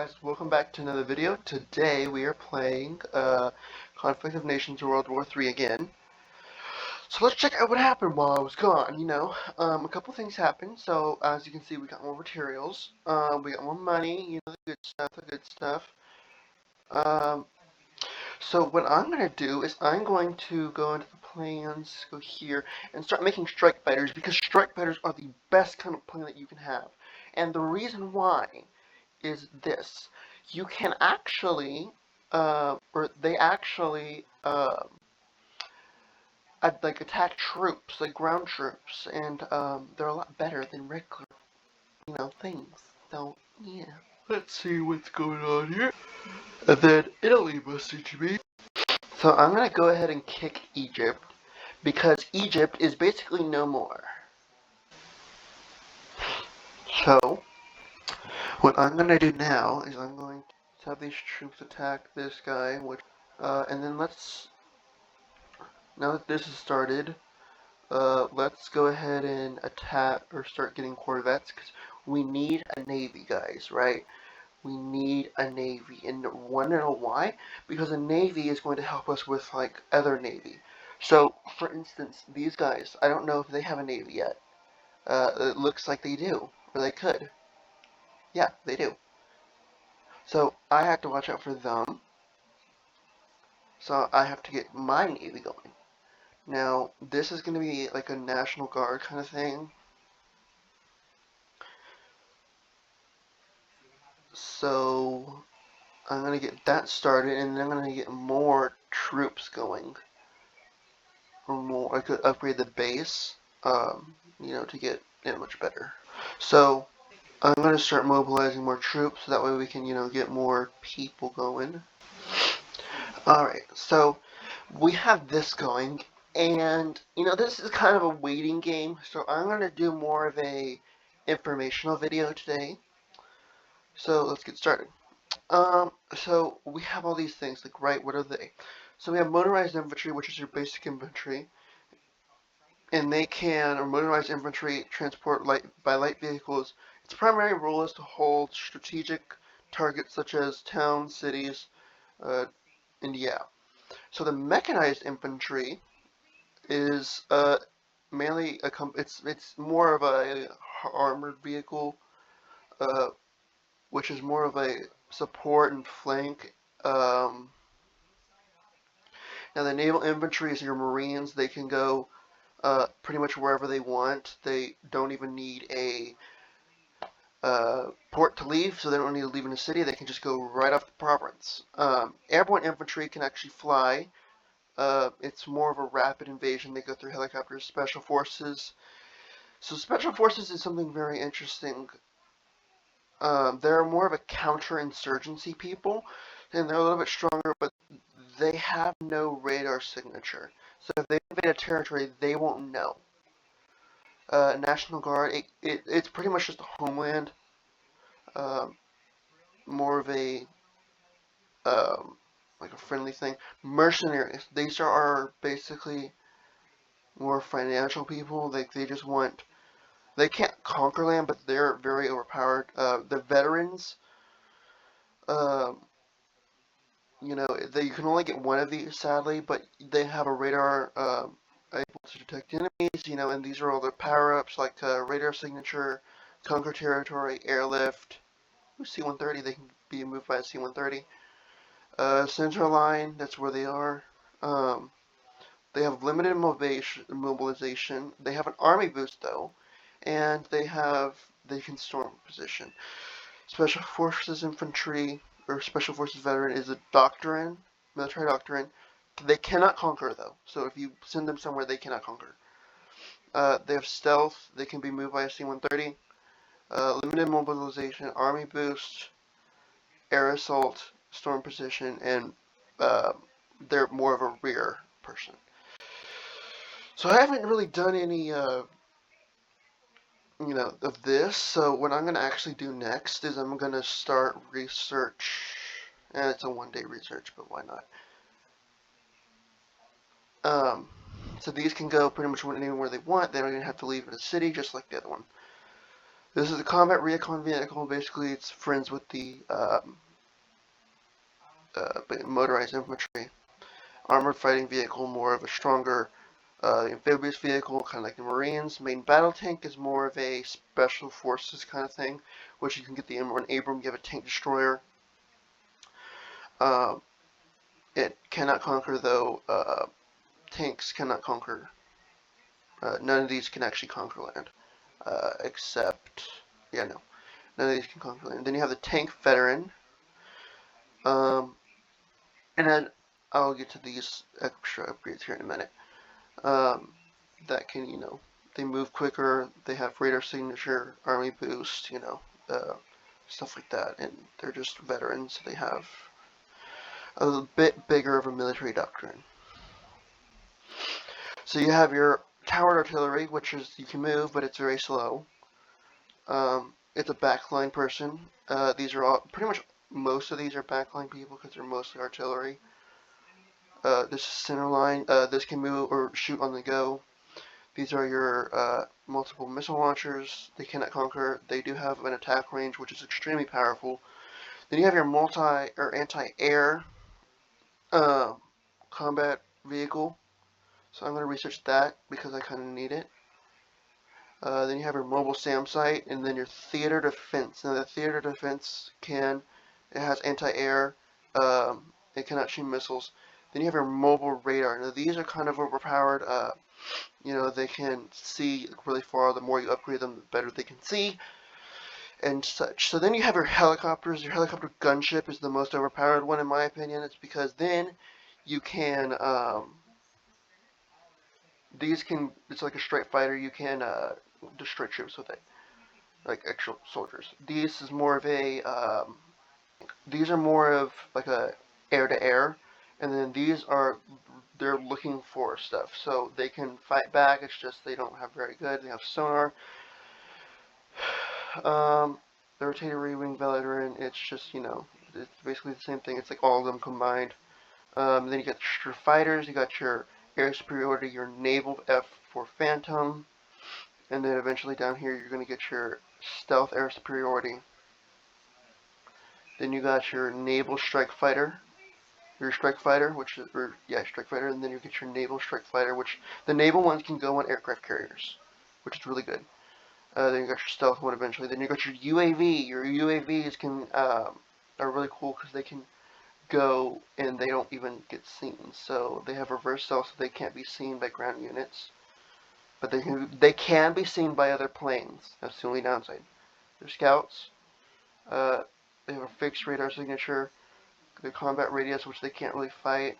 guys, welcome back to another video. Today we are playing Conflict of Nations World War III again. So let's check out what happened while I was gone, a couple things happened. So as you can see, we got more materials, we got more money, the good stuff. Um, so what I'm going to do is I'm going to go into the plans, go here, and start making strike fighters, because strike fighters are the best kind of plane that you can have. And the reason why is this: you can actually, or they actually, like attack troops, like ground troops, and they're a lot better than regular, things. So yeah, let's see what's going on here. And then Italy messaged me. So I'm gonna go ahead and kick Egypt, because Egypt is basically no more. So what I'm gonna do now is I'm going to have these troops attack this guy, and then now that this has started, let's go ahead and attack or start getting corvettes, because we need a navy, guys, right? We need a navy, and want to know why? Because a navy is going to help us with, like, other navy. So, for instance, these guys, I don't know if they have a navy yet. It looks like they do, or they could. Yeah, they do. So, I have to watch out for them. So, I have to get my navy going. Now, this is going to be like a National Guard kind of thing. So, I'm going to get that started, and then I'm going to get more troops going. Or more, I could upgrade the base, to get it much better. So, I'm going to start mobilizing more troops, so that way we can, get more people going. Alright, so we have this going, and, this is kind of a waiting game, so I'm going to do more of a informational video today. So, let's get started. So we have all these things, like, right, what are they? So we have motorized infantry, which is your basic infantry, and or motorized infantry transport by light vehicles. Its primary role is to hold strategic targets such as towns, cities, and yeah. So the mechanized infantry is mainly it's more of a armored vehicle, uh, which is more of a support and flank. Um, Now the naval infantry is your Marines. They can go pretty much wherever they want. They don't even need a port to leave, so they don't need to leave in the city. They can just go right off the province. Airborne infantry can actually fly. It's more of a rapid invasion. They go through helicopters. Special forces. So special forces is something very interesting. They're more of a counterinsurgency people, and they're a little bit stronger, but they have no radar signature. So if they invade a territory, they won't know. National Guard, it's pretty much just a homeland. Um, More of a like a friendly thing. Mercenaries, these are basically more financial people. They just want, they can't conquer land, but they're very overpowered. The veterans, um, you can only get one of these, sadly, but they have a radar able to detect enemies, and these are all their power-ups, like radar signature, conquer territory, airlift. C-130, they can be moved by a C-130. Central line, that's where they are. They have limited mobilization. They have an army boost, though, and they can storm position. Special Forces Infantry, or Special Forces Veteran, is a doctrine, military doctrine. They cannot conquer, though. So if you send them somewhere, they cannot conquer. They have stealth. They can be moved by a C-130. Limited mobilization, army boost, air assault, storm position, and they're more of a rear person. So I haven't really done any, of this. So what I'm going to actually do next is I'm going to start research. And it's a one-day research, but why not? So these can go pretty much anywhere they want. They don't even have to leave the city, just like the other one. This is a combat recon vehicle. Basically, it's friends with the motorized infantry. Armored fighting vehicle, more of a stronger amphibious vehicle, kind of like the Marines. Main battle tank is more of a special forces kind of thing, which you can get the M1 Abrams. You have a tank destroyer. Uh, it cannot conquer, though. Tanks cannot conquer. None of these can actually conquer land, except, yeah, no, none of these can conquer land. Then you have the tank veteran, um, and then I'll get to these extra upgrades here in a minute. That can, they move quicker, they have radar signature, army boost, stuff like that, and they're just veterans, so they have a bit bigger of a military doctrine. So you have your towered artillery, which is, you can move, but it's very slow. It's a backline person. These are all, pretty much most of these are backline people because they're mostly artillery. This is center line. This can move or shoot on the go. These are your multiple missile launchers. They cannot conquer. They do have an attack range, which is extremely powerful. Then you have your multi or anti-air combat vehicle. So I'm going to research that because I kind of need it. Then you have your mobile SAM site, and then your theater defense. Now the theater defense it has anti-air, it cannot shoot missiles. Then you have your mobile radar. Now these are kind of overpowered. They can see really far. The more you upgrade them, the better they can see, and such. So then you have your helicopters. Your helicopter gunship is the most overpowered one, in my opinion. It's because then you can, it's like a strike fighter. You can destroy troops with it, like actual soldiers. These are more of like a air to air, and then they're looking for stuff, so they can fight back. It's just they don't have very good. They have sonar. The rotatory wing veteran. It's just it's basically the same thing. It's like all of them combined. Then you got your fighters. You got your air superiority, your naval F4 Phantom, and then eventually down here you're going to get your stealth air superiority. Then you got your naval strike fighter, strike fighter, and then you get your naval strike fighter, which the naval ones can go on aircraft carriers, which is really good. Then you got your stealth one eventually. Then you got your UAV. Your UAVs are really cool because they can go and they don't even get seen. So they have reverse stealth, so they can't be seen by ground units, but they can be seen by other planes. That's the only downside. They're scouts. They have a fixed radar signature. The combat radius, which they can't really fight.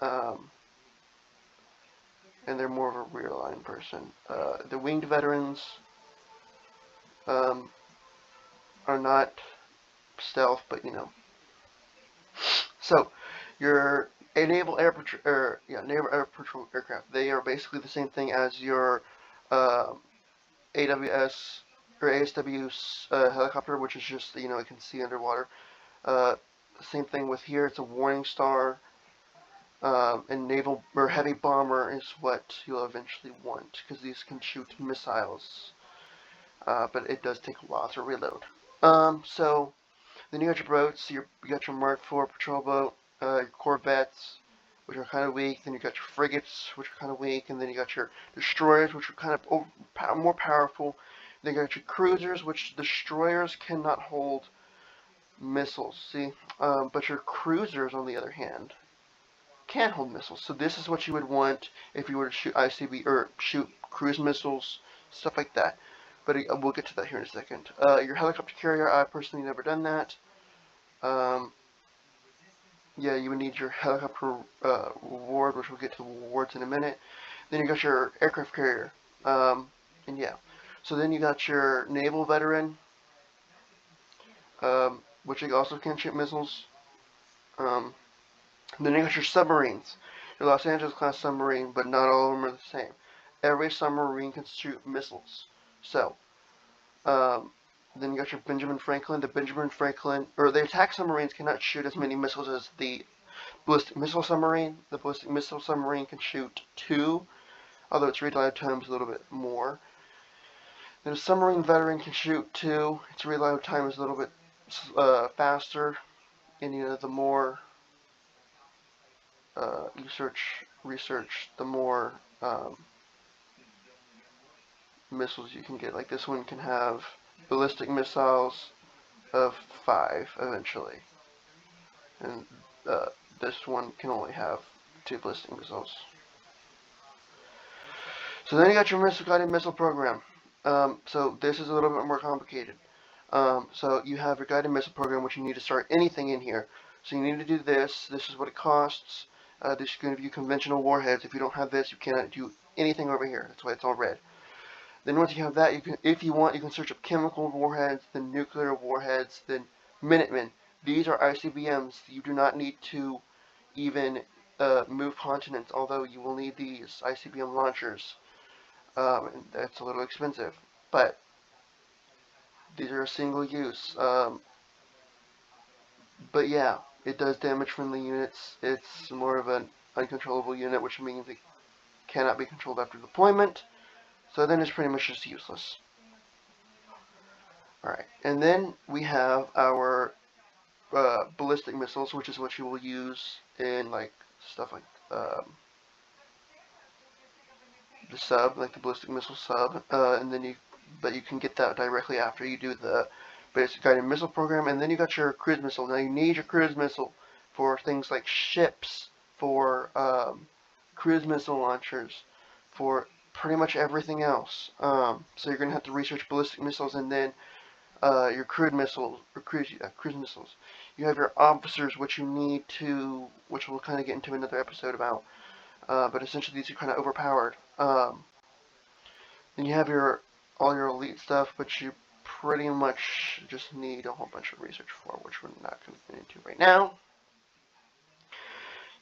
And they're more of a rear line person. The winged veterans are not stealth, but So your naval air patrol aircraft. They are basically the same thing as your AWS or ASW helicopter, which is just it can see underwater. Same thing with here. It's a warning star. And naval or heavy bomber is what you'll eventually want because these can shoot missiles, but it does take a while to reload. So then you got your boats. You got your Mark IV patrol boat, your corvettes, which are kind of weak. Then you got your frigates, which are kind of weak, and then you got your destroyers, which are kind of more powerful. Then you got your cruisers, which destroyers cannot hold missiles. See, but your cruisers, on the other hand, can hold missiles. So this is what you would want if you were to shoot ICB or shoot cruise missiles, stuff like that. But we'll get to that here in a second. Your helicopter carrier, I personally never done that. Yeah, you would need your helicopter reward, which we'll get to the rewards in a minute. Then you got your aircraft carrier, and yeah. So then you got your naval veteran, which also can shoot missiles. Then you got your submarines. Your Los Angeles class submarine, but not all of them are the same. Every submarine can shoot missiles. So, then you got your Benjamin Franklin. The Benjamin Franklin, or the attack submarines cannot shoot as many missiles as the ballistic missile submarine. The ballistic missile submarine can shoot 2, although its reload time is a little bit more. And a submarine veteran can shoot too. Its reload time is a little bit faster, and the more you research, the more missiles you can get. Like this one can have ballistic missiles of 5 eventually, and this one can only have 2 ballistic missiles. So then you got your guided missile program. So this is a little bit more complicated. So you have your guided missile program, which you need to start anything in here. So you need to do this. This is what it costs. This is going to give you conventional warheads. If you don't have this, you cannot do anything over here. That's why it's all red. Then once you have that, you can, if you want, you can search up chemical warheads, then nuclear warheads, then Minutemen. These are ICBMs. You do not need to even move continents, although you will need these ICBM launchers. And that's a little expensive, but these are a single use. But yeah, it does damage friendly units. It's more of an uncontrollable unit, which means it cannot be controlled after deployment. So then it's pretty much just useless. Alright, and then we have our ballistic missiles, which is what you will use in like stuff like the sub, like the ballistic missile sub, and then but you can get that directly after you do the basic guided missile program, and then you got your cruise missile. Now you need your cruise missile for things like ships, for cruise missile launchers, for pretty much everything else. So you're going to have to research ballistic missiles, and then your cruise missiles, or cruise missiles. You have your officers, which you need to, which we'll kind of get into another episode about. But essentially these are kind of overpowered. Then you have all your elite stuff, but you pretty much just need a whole bunch of research for, which we're not going to get into right now.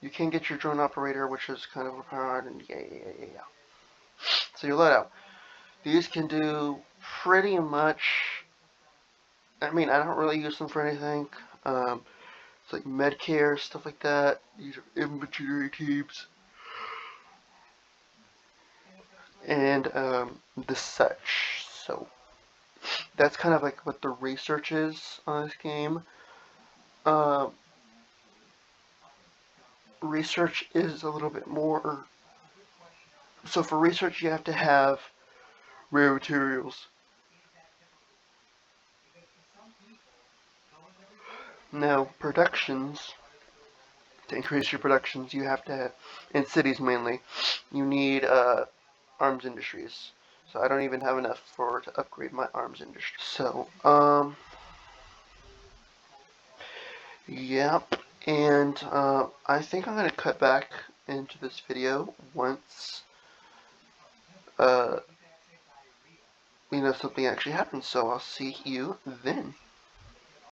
You can get your drone operator, which is kind of overpowered, and yeah. So your loadout. These can do pretty much, I mean, I don't really use them for anything. It's like medcare, stuff like that. These are infantry teams. And the such. So that's kind of like what the research is on this game. Research is a little bit more. So for research, you have to have rare materials. Now, productions, to increase your productions, you have to have, in cities mainly, you need arms industries. So I don't even have enough to upgrade my arms industry. So, yep. And I think I'm going to cut back into this video once, something actually happens. So I'll see you then.